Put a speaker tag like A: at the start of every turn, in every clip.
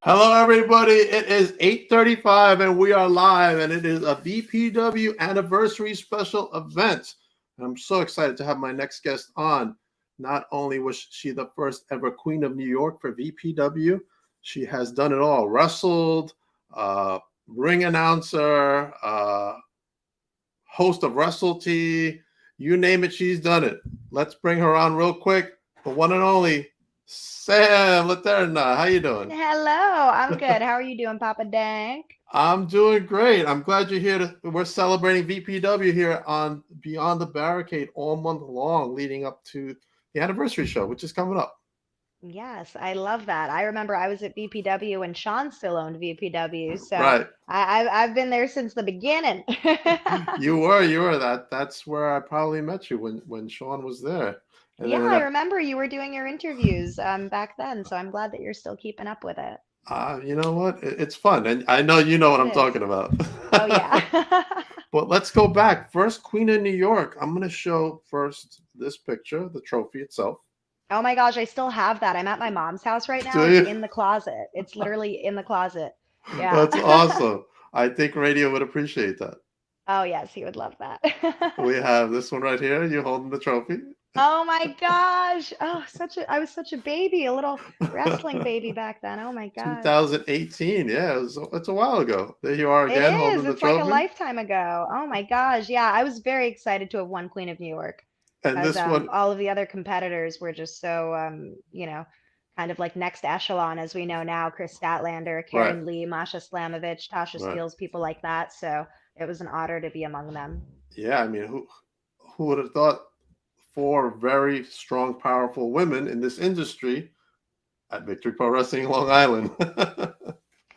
A: Hello, everybody. It is 8:35, and we are live, and it is a VPW anniversary special event. And I'm so excited to have my next guest on. Not only was she the first ever Queen of New York for VPW, she has done it all: wrestled, uh, ring announcer, host of Wrestle T, you name it, she's done it. Let's bring her on real quick. The one and only Sam Leterna. How you doing?
B: Hello, I'm good. How are you doing, Papa Dank?
A: I'm doing great. I'm glad you're here. We're celebrating VPW here on Beyond the Barricade all month long, leading up to the anniversary show, which is coming up.
B: Yes, I love that. I remember I was at VPW and Sean still owned VPW, so
A: Right.
B: I've been there since the beginning.
A: You were that. That's where I probably met you when Sean was there, and
B: Yeah,
A: then
B: I remember you were doing your interviews back then, so I'm glad that you're still keeping up with it.
A: you know what? It's fun, and I know you know what
B: It
A: I'm
B: is.
A: talking about.
B: Oh yeah.
A: But let's go back. First Queen of New York. I'm going to show first this picture, the trophy itself.
B: Oh my gosh, I still have that. I'm at my mom's house right now.
A: Do
B: It's
A: you?
B: in the closet. It's literally in the closet. Yeah.
A: That's awesome. I think radio would appreciate that.
B: Oh yes, he would love that.
A: We have this one right here. You holding the trophy.
B: Oh my gosh. Oh, I was such a baby, a little wrestling baby back then. Oh my gosh.
A: 2018. Yeah, it's a while ago. There you are
B: It
A: again
B: is.
A: holding the
B: It's like a
A: trophy.
B: lifetime ago. Oh my gosh. Yeah, I was very excited to have won Queen of New York
A: And
B: because
A: this one,
B: all of the other competitors were just so kind of like next echelon as we know now. Chris Statlander,
A: right,
B: Karen Lee, Masha Slamovich, Tasha
A: right.
B: Steeles, people like that. So it was an honor to be among them.
A: Yeah, I mean, who would have thought four very strong, powerful women in this industry at Victory Pro Wrestling Long Island?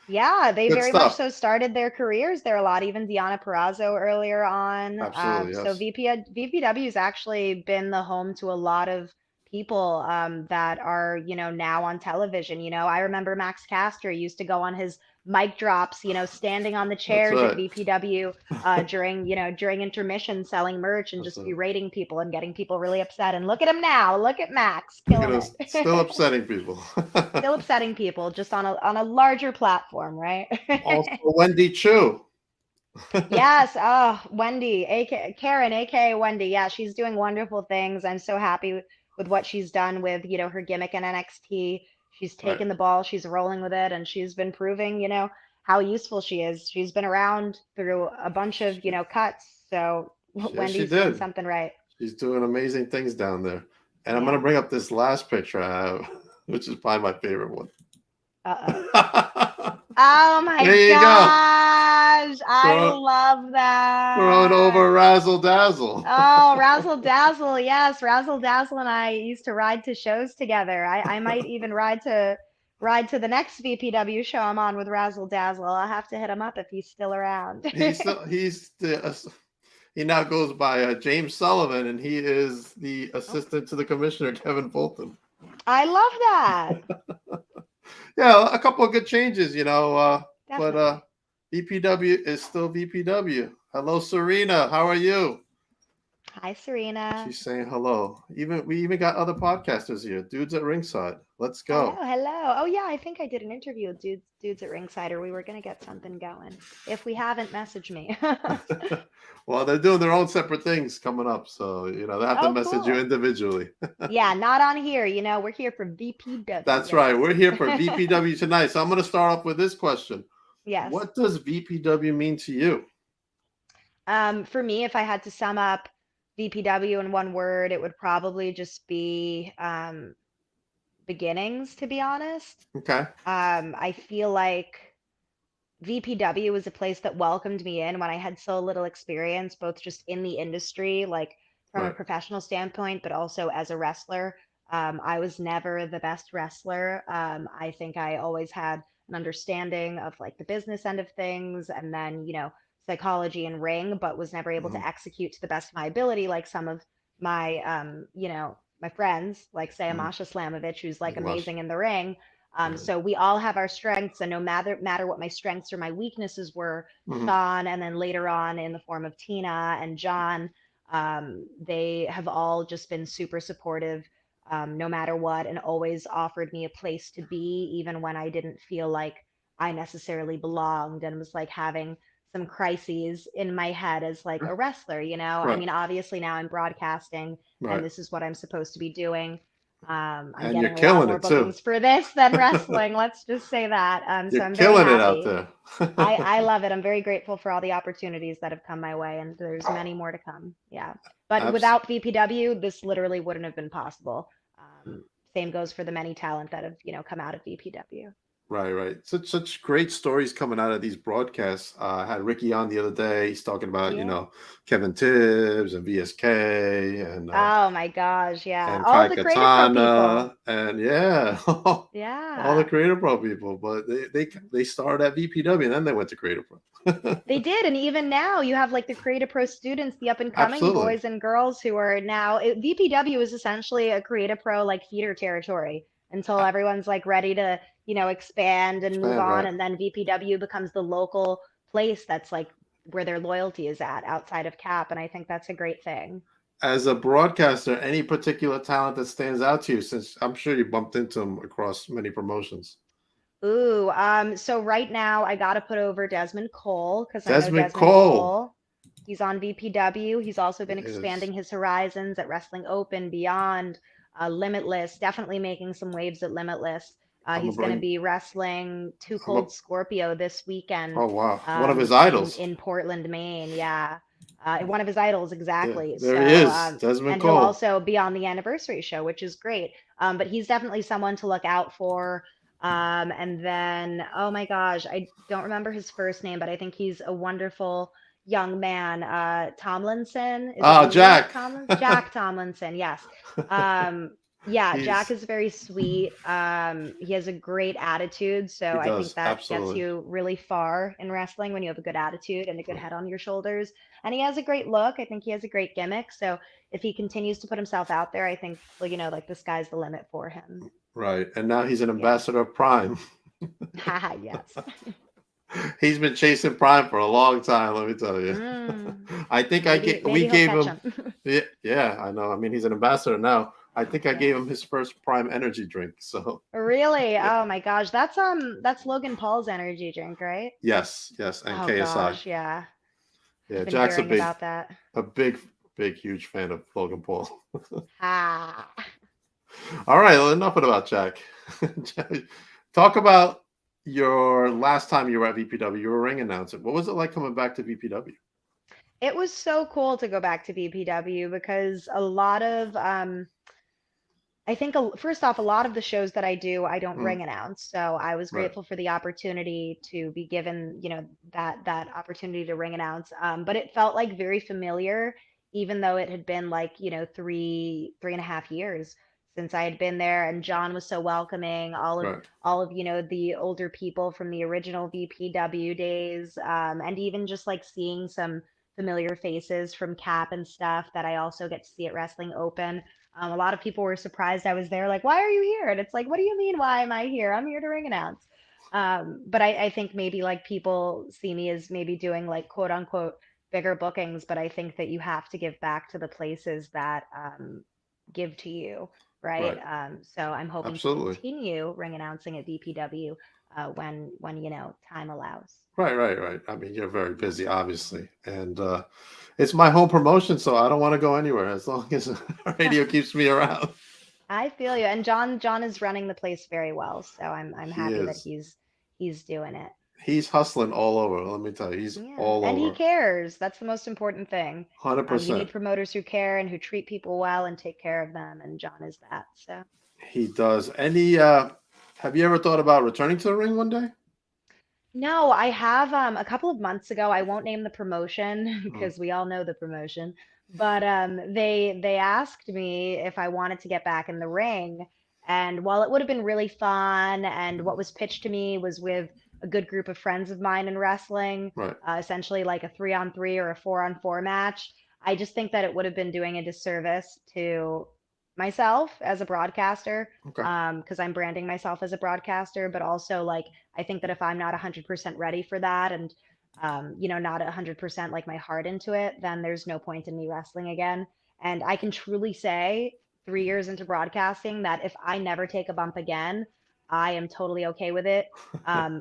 B: Yeah, they
A: Good
B: very much
A: stuff.
B: so started their careers there a lot, even Deanna Perrazzo earlier on.
A: Absolutely,
B: So
A: yes.
B: VPW's actually been the home to a lot of people that are, now on television. I remember Max Caster used to go on his mic drops, standing on the
A: That's
B: chairs at
A: right.
B: VPW during intermission selling merch and
A: That's
B: just
A: right.
B: berating people and getting people really upset. And look at him now. Look at Max
A: Look at
B: killing
A: us still
B: it.
A: upsetting people.
B: Still upsetting people just on a larger platform, right?
A: Also, Wendy Chu.
B: Yes, oh, Wendy, aka Karen, aka Wendy. Yeah, she's doing wonderful things. I'm so happy with what she's done with, her gimmick in NXT. She's
A: Right.
B: taken the ball, she's rolling with it, and she's been proving, how useful she is. She's been around through a bunch of,
A: She,
B: cuts. So
A: yes, she
B: Wendy's doing
A: did.
B: something right.
A: She's doing amazing things down there. And I'm going to
B: Yeah.
A: bring up this last picture I have, which is probably my favorite one.
B: Uh-oh. Oh my
A: There you go.
B: gosh, I
A: Throw,
B: love
A: throwing
B: that.
A: over Razzle Dazzle.
B: Oh, Razzle Dazzle. Yes, Razzle Dazzle and I used to ride to shows together. I might even ride to the next VPW show I'm on with Razzle Dazzle. I'll have to hit him up if he's still around.
A: He now goes by James Sullivan, and he is the
B: Oh,
A: assistant to the commissioner, Kevin Fulton.
B: I love that.
A: Yeah, a couple of good changes, but
B: Definitely.
A: VPW is still VPW. Hello, Serena. How are you?
B: Hi, Serena.
A: She's saying hello. We even got other podcasters here. Dudes at ringside. Let's
B: Hello,
A: go.
B: hello. Oh yeah, I think I did an interview with dudes at Ringside, or we were gonna get something going. If we haven't, message me.
A: Well, they're doing their own separate things coming up, so they have to
B: Oh,
A: message you
B: cool.
A: individually.
B: Yeah, not on here. We're here for VPW,
A: That's right. We're here for
B: right?
A: VPW tonight. So I'm going to start off with this question.
B: Yes.
A: What does VPW mean to you?
B: For me, if I had to sum up VPW in one word, it would probably just be beginnings, to be honest.
A: Okay.
B: I feel like VPW was a place that welcomed me in when I had so little experience, both just in the industry, like from a
A: Right.
B: professional standpoint, but also as a wrestler. I was never the best wrestler. I think I always had an understanding of like the business end of things and then, psychology and ring, but was never able
A: Mhm.
B: to execute to the best of my ability, like some of my, my friends, like say
A: Mhm.
B: Amasha Slamovich, who's like
A: Much.
B: amazing in the ring.
A: Right.
B: So we all have our strengths, and no matter what my strengths or my weaknesses were,
A: Mhm.
B: Sean, and then later on in the form of Tina and John, they have all just been super supportive no matter what, and always offered me a place to be, even when I didn't feel like I necessarily belonged and was like having some crises in my head as like a wrestler, you know? I
A: Right,
B: mean, obviously now I'm broadcasting and
A: right.
B: this is what I'm supposed to be doing. I'm
A: And you're
B: getting a lot
A: killing
B: more
A: it too.
B: bookings for this than wrestling. Let's just say that. So
A: You're
B: I'm very
A: killing it out
B: happy.
A: there.
B: I love it. I'm very grateful for all the opportunities that have come my way, and there's many more to come. Yeah. But
A: Abs-
B: without VPW, this literally wouldn't have been possible. Um, Same goes for the many talent that have, come out of VPW.
A: Right, right. Such great stories coming out of these broadcasts. I had Ricky on the other day. He's talking about,
B: Yeah.
A: Kevin Tibbs and VSK
B: Oh my gosh, yeah.
A: and
B: All
A: Kai
B: the Creative Pro people.
A: Katana and yeah, all the
B: Yeah.
A: Creative Pro people. But they started at VPW and then they went to Creative Pro.
B: They did, and even now you have like the Creative Pro students, the up and coming
A: Absolutely.
B: boys and girls who are now VPW is essentially a Creative Pro like theater territory until
A: Uh,
B: everyone's like ready to, expand and move
A: Expand,
B: on,
A: right.
B: and then VPW becomes the local place that's like where their loyalty is at outside of Cap, and I think that's a great thing.
A: As a broadcaster, any particular talent that stands out to you, since I'm sure you bumped into them across many promotions?
B: Ooh, so right now I gotta put over Desmond Cole because I know
A: Desmond
B: Desmond
A: Cole
B: Cole. He's on VPW. He's also been
A: is
B: expanding his horizons at Wrestling Open, Beyond, Limitless, definitely making some waves at Limitless.
A: I'm gonna
B: He's gonna
A: bring
B: be wrestling Too
A: I'm a
B: Cold Scorpio this weekend,
A: oh wow. One of his
B: in
A: idols.
B: Portland, Maine. Yeah, one of his idols
A: Yeah,
B: exactly.
A: there he
B: So,
A: is. Desmond
B: and he'll
A: Cole.
B: also be on the anniversary show, which is great. But he's definitely someone to look out for. And then, oh my gosh, I don't remember his first name, but I think he's a wonderful young man. Tomlinson, is it
A: Ah,
B: Louis
A: Jack.
B: Tomlin? Jack Tomlinson, yes. Yeah, Jack
A: He's
B: is very sweet. He has a great attitude,
A: he
B: so I think
A: does,
B: that gets
A: absolutely.
B: you really far in wrestling when you have a good attitude and a good head on your shoulders. And he has a great look. I think he has a great gimmick. So if he continues to put himself out there, I think, well, like the sky's the limit for him.
A: Right. And now he's an
B: Yeah.
A: ambassador of Prime.
B: Haha, yes.
A: He's been chasing Prime for a long time, let me tell you.
B: Mm,
A: I think we
B: maybe he'll
A: gave
B: catch
A: him
B: him.
A: yeah, yeah, I know. I mean, he's an ambassador now. I think I gave
B: Yeah.
A: him his first Prime energy drink. So,
B: Really?
A: yeah.
B: Oh my gosh. That's Logan Paul's energy drink, right?
A: Yes, yes, and
B: Oh
A: KSI.
B: gosh, yeah. I've
A: Yeah,
B: been
A: Jack's
B: hearing about that.
A: a big, big, huge fan of Logan Paul.
B: Ah.
A: All right, well, enough about Jack. Talk about your last time you were at VPW. You were a ring announcer. What was it like coming back to VPW?
B: It was so cool to go back to BPW because a lot of I think first off, a lot of the shows that I do, I don't
A: Mm,
B: ring announce. So I was
A: right,
B: grateful for the opportunity to be given, that opportunity to ring announce. But it felt like very familiar, even though it had been like, 3.5 years since I had been there. And John was so welcoming.
A: right,
B: All of, the older people from the original VPW days, and even just like seeing some familiar faces from Cap and stuff that I also get to see at Wrestling Open. A lot of people were surprised I was there, like, why are you here? And it's like, what do you mean, why am I here? I'm here to ring announce. But I think maybe like people see me as maybe doing like quote unquote bigger bookings, but I think that you have to give back to the places that give to you, right?
A: right.
B: So I'm hoping to
A: Absolutely.
B: continue ring announcing at BPW when time allows.
A: Right, right, right. I mean, you're very busy, obviously, and it's my home promotion, so I don't want to go anywhere as long as radio keeps me around.
B: I feel you. And John is running the place very well, so I'm
A: He
B: happy that
A: is.
B: he's doing it.
A: He's hustling all over. Let me tell you, he's
B: Yeah.
A: all
B: And he
A: over.
B: cares. That's the most important thing. You
A: 100%.
B: need promoters who care and who treat people well and take care of them, and John is that. So
A: He does. Have you ever thought about returning to the ring one day?
B: no, I have a couple of months ago, I won't name the promotion
A: Mm,
B: because we all know the promotion, but they asked me if I wanted to get back in the ring. And while it would have been really fun, and what was pitched to me was with a good group of friends of mine in wrestling,
A: right.
B: essentially like a 3-on-3 or a 4-on-4 match, I just think that it would have been doing a disservice to myself as a broadcaster,
A: Okay.
B: because I'm branding myself as a broadcaster, but also like I think that if I'm not 100% ready for that and not 100% like my heart into it, then there's no point in me wrestling again. And I can truly say 3 years into broadcasting that if I never take a bump again, I am totally okay with it.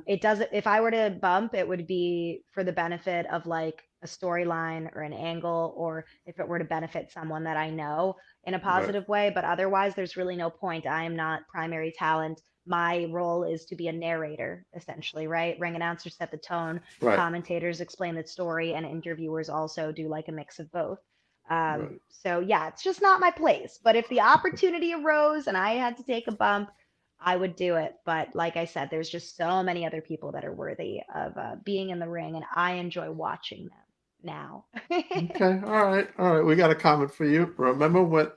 B: It doesn't, if I were to bump, it would be for the benefit of like a storyline or an angle, or if it were to benefit someone that I know in a
A: Right,
B: positive way. But otherwise, there's really no point. I am not primary talent. My role is to be a narrator, essentially, right? Ring announcers set the tone,
A: right,
B: commentators explain the story, and interviewers also do like a mix of both.
A: right.
B: So yeah, it's just not my place. But if the opportunity arose and I had to take a bump, I would do it. But like I said, there's just so many other people that are worthy of being in the ring, and I enjoy watching them now.
A: Okay, all right. We got a comment for you. Remember when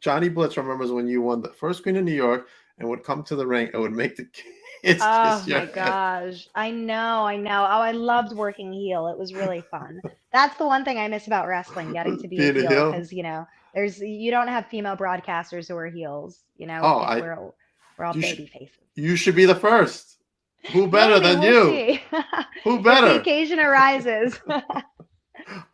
A: Johnny Blitz remembers when you won the first Queen of New York and would come to the ring and would make the kids
B: Oh
A: kiss your
B: my
A: head.
B: gosh. I know, I know. Oh, I loved working heel. It was really fun. That's the one thing I miss about wrestling, getting to be a
A: Being a
B: heel,
A: heel.
B: because, there's you don't have female broadcasters who are heels.
A: Oh,
B: We're all
A: you should
B: baby faces.
A: you should be the first. Who better
B: Maybe
A: than
B: we'll
A: you?
B: see.
A: Who
B: If the
A: better?
B: occasion arises.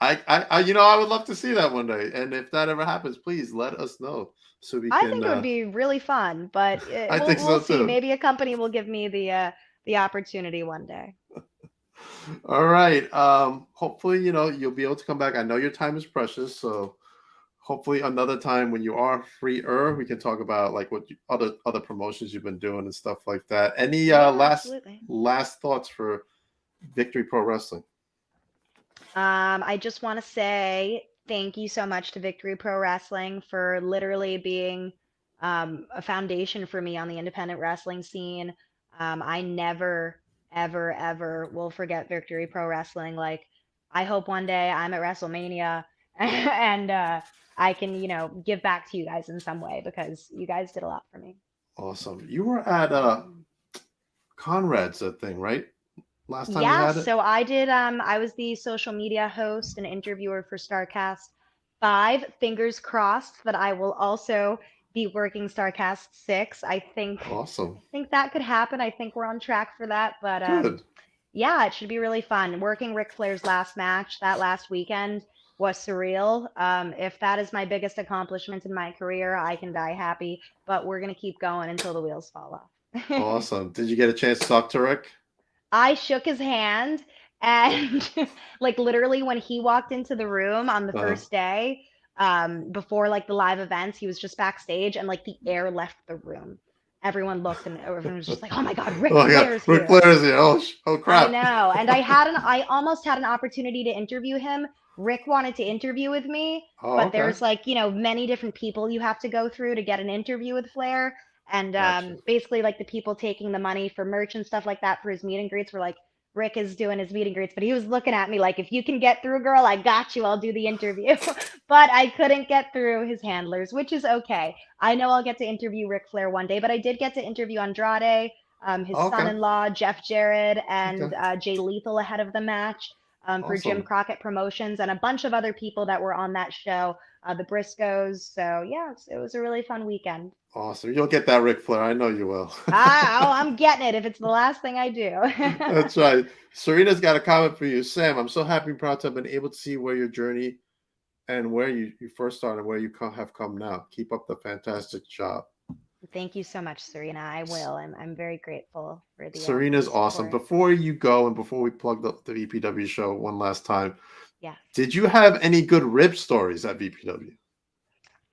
A: I would love to see that one day. And if that ever happens, please let us know so we
B: I
A: can.
B: think it would be really fun, but
A: I
B: we'll
A: think
B: we'll
A: so
B: see.
A: too.
B: Maybe a company will give me the opportunity one day.
A: All right. Hopefully, you'll be able to come back. I know your time is precious, so hopefully another time when you are freer, we can talk about like what other promotions you've been doing and stuff like that. Any
B: Yeah, absolutely.
A: last thoughts for Victory Pro Wrestling?
B: I just want to say thank you so much to Victory Pro Wrestling for literally being a foundation for me on the independent wrestling scene. I never, ever, ever will forget Victory Pro Wrestling. Like, I hope one day I'm at WrestleMania and I can, give back to you guys in some way because you guys did a lot for me.
A: Awesome. You were at Conrad's thing, right? Last time you
B: Yeah,
A: had it?
B: so I was the social media host and interviewer for StarCast 5. Fingers crossed that I will also be working StarCast 6. I
A: Awesome.
B: think that could happen. I think we're on track for that, but
A: Good.
B: yeah, it should be really fun. Working Ric Flair's last match that last weekend was surreal. If that is my biggest accomplishment in my career, I can die happy, but we're gonna keep going until the wheels fall off.
A: Awesome. Did you get a chance to talk to Rick?
B: I shook his hand, and like literally when he walked into the room on the
A: Uh,
B: first day, before like the live events, he was just backstage and like the air left the room. Everyone looked and everyone was just like, "Oh my God, Ric
A: oh my God,
B: Flair's
A: Ric
B: here."
A: Flair is here. Oh
B: I
A: crap.
B: know. And I almost had an opportunity to interview him. Rick wanted to interview with me,
A: Oh,
B: but
A: okay.
B: there's like, many different people you have to go through to get an interview with Flair. And
A: Gotcha.
B: basically, like the people taking the money for merch and stuff like that for his meet and greets were like, Rick is doing his meet and greets, but he was looking at me like, if you can get through, girl, I got you. I'll do the interview. But I couldn't get through his handlers, which is okay. I know I'll get to interview Ric Flair one day, but I did get to interview Andrade, his
A: Okay.
B: son-in-law Jeff Jarrett, and
A: Okay.
B: Jay Lethal ahead of the match, for Jim
A: Awesome.
B: Crockett Promotions, and a bunch of other people that were on that show, the Briscoes. So yeah, it was a really fun weekend.
A: Awesome. You'll get that Ric Flair. I know you will.
B: I'm getting it if it's the last thing I do.
A: That's right. Serena's got a comment for you. Sam, I'm so happy and proud to have been able to see where your journey and where you first started, where you have come now. Keep up the fantastic job.
B: Thank you so much, Serena. I will. I'm very grateful for
A: Serena's
B: the
A: awesome.
B: support.
A: Before you go and before we plug the VPW show one last time,
B: Yes.
A: did you have any good rib stories at VPW?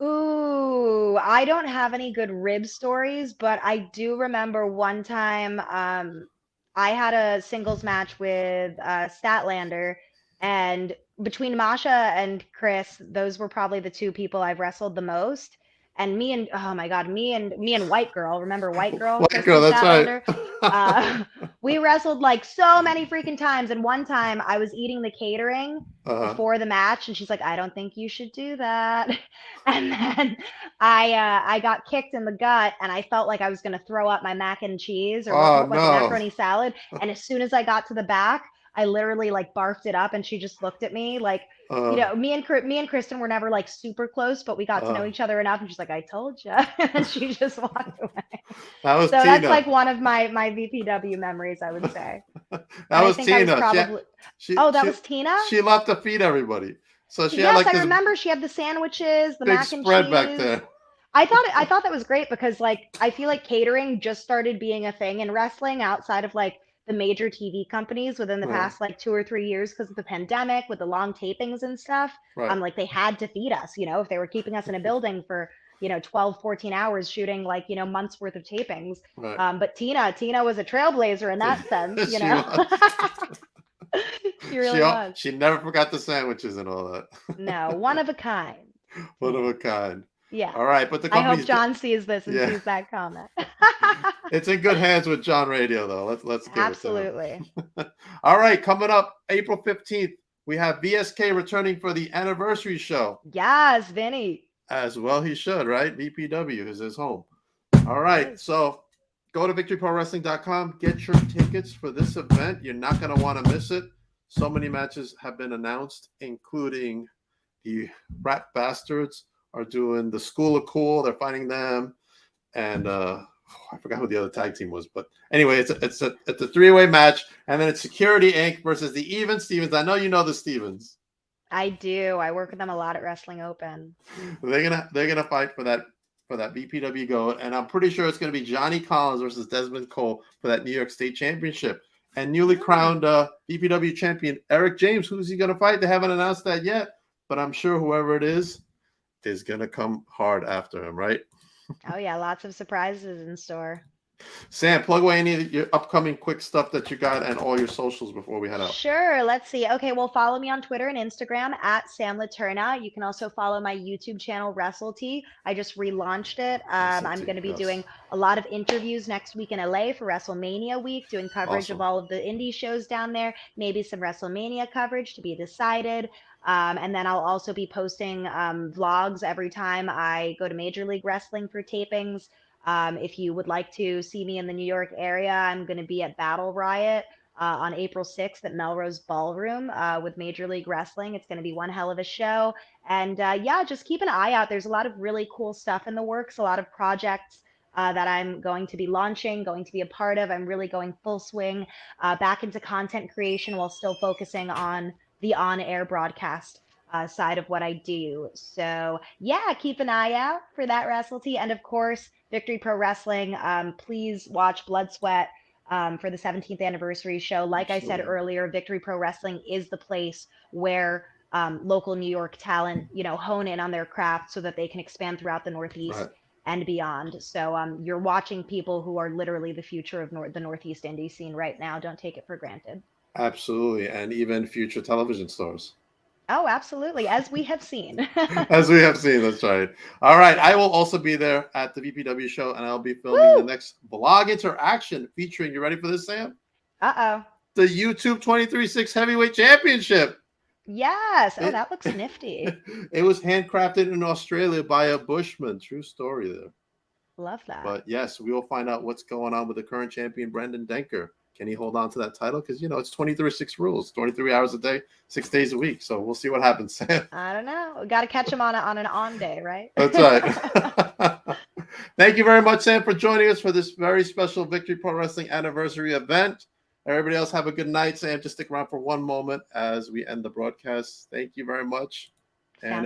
B: Ooh, I don't have any good rib stories, but I do remember one time I had a singles match with Statlander, and between Masha and Chris, those were probably the two people I've wrestled the most. And me and oh my God, me and White Girl, remember White Girl,
A: White girl,
B: Kristen
A: that's right.
B: Statlander? We wrestled like so many freaking times, and one time I was eating the catering
A: uh,
B: before the match, and she's like, "I don't think you should do that." And then I got kicked in the gut, and I felt like I was gonna throw up my mac and cheese or
A: oh
B: like a
A: no.
B: macaroni salad. And as soon as I got to the back, I literally like barfed it up, and she just looked at me like,
A: Uh,
B: me and Kristen were never like super close, but we got to know
A: uh,
B: each other enough. And she's like, "I told you," and she just walked away.
A: that was
B: So that's like
A: Tina.
B: one of my VPW memories, I would say.
A: That
B: And I
A: was
B: think I was
A: Tina.
B: probably,
A: She
B: oh, that
A: she
B: was Tina?
A: she loved to feed everybody. So she had
B: Yes,
A: like
B: I
A: this
B: remember she had the sandwiches, the
A: big
B: mac and
A: spread back
B: cheese.
A: there.
B: I thought that was great because like I feel like catering just started being a thing in wrestling outside of like the major TV companies within the
A: Right,
B: past like 2 or 3 years because of the pandemic with the long tapings and stuff.
A: right,
B: Like they had to feed us, if they were keeping us in a building for, 12, 14 hours shooting like, months worth of tapings.
A: right.
B: But Tina was a trailblazer in that sense,
A: She was.
B: She really was.
A: She never forgot the sandwiches and all that.
B: No, one of a kind,
A: One of
B: Tina.
A: a kind.
B: Yeah.
A: All right, but the
B: I hope
A: company's
B: John sees this and
A: yeah.
B: sees that comment.
A: It's in good hands with John Radio, though. Let's give it to
B: Absolutely.
A: him. All right, coming up April 15th, we have VSK returning for the anniversary show.
B: Yes, Vinny.
A: As well, he should, right? VPW is his home. All
B: It
A: right,
B: is.
A: so go to victoryprowrestling.com. Get your tickets for this event. You're not going to want to miss it. So many matches have been announced, including the Rat Bastards are doing the School of Cool. They're fighting them, and I forgot who the other tag team was, but anyway, it's a three-way match, and then it's Security Inc. versus the Even Stevens. I know you know the Stevens.
B: I do. I work with them a lot at Wrestling Open.
A: They're gonna fight for that VPW gold, and I'm pretty sure it's gonna be Johnny Collins versus Desmond Cole for that New York State Championship. And newly crowned VPW champion Eric James, who's he gonna fight? They haven't announced that yet, but I'm sure whoever it is gonna come hard after him, right?
B: Oh yeah, lots of surprises in store.
A: Sam, plug away any of your upcoming quick stuff that you got and all your socials before we head out.
B: Sure, let's see. Okay, well, follow me on Twitter and Instagram at Sam Leterna. You can also follow my YouTube channel, WrestleT. I just relaunched it. I'm going to be doing a lot of interviews next week in LA for WrestleMania week, doing coverage of
A: Awesome.
B: all of the indie shows down there, maybe some WrestleMania coverage to be decided. And then I'll also be posting vlogs every time I go to Major League Wrestling for tapings. If you would like to see me in the New York area, I'm going to be at Battle Riot on April 6th at Melrose Ballroom with Major League Wrestling. It's going to be one hell of a show. And yeah, just keep an eye out. There's a lot of really cool stuff in the works, a lot of projects that I'm going to be launching, going to be a part of. I'm really going full swing back into content creation while still focusing on the on air broadcast. Side of what I do. So, yeah, keep an eye out for that WrestleT. And of course, Victory Pro Wrestling. Please watch Blood Sweat for the 17th anniversary show. Like I said
A: Absolutely.
B: earlier, Victory Pro Wrestling is the place where local New York talent, hone in on their craft so that they can expand throughout the Northeast
A: Right.
B: and beyond. So you're watching people who are literally the future of the Northeast indie scene right now. Don't take it for granted.
A: Absolutely. And even future television stars.
B: Oh, absolutely, as we have seen.
A: As we have seen, that's right. All right. I
B: Yeah.
A: will also be there at the VPW show, and I'll be filming the
B: Woo!
A: next blog interaction featuring, you ready for this, Sam?
B: Uh-oh.
A: The YouTube 23/6 Heavyweight Championship.
B: Yes. Oh,
A: It,
B: that looks nifty.
A: it was handcrafted in Australia by a Bushman. True story there.
B: Love that.
A: But yes, we will find out what's going on with the current champion, Brendan Denker. Can he hold on to that title? Because, it's 23/6 rules, 23 hours a day, 6 days a week. So we'll see what happens, Sam.
B: I don't know. Got to catch him on an on day, right?
A: That's right. Thank you very much, Sam, for joining us for this very special Victory Pro Wrestling anniversary event. Everybody else have a good night. Sam, just stick around for one moment as we end the broadcast. Thank you very much. And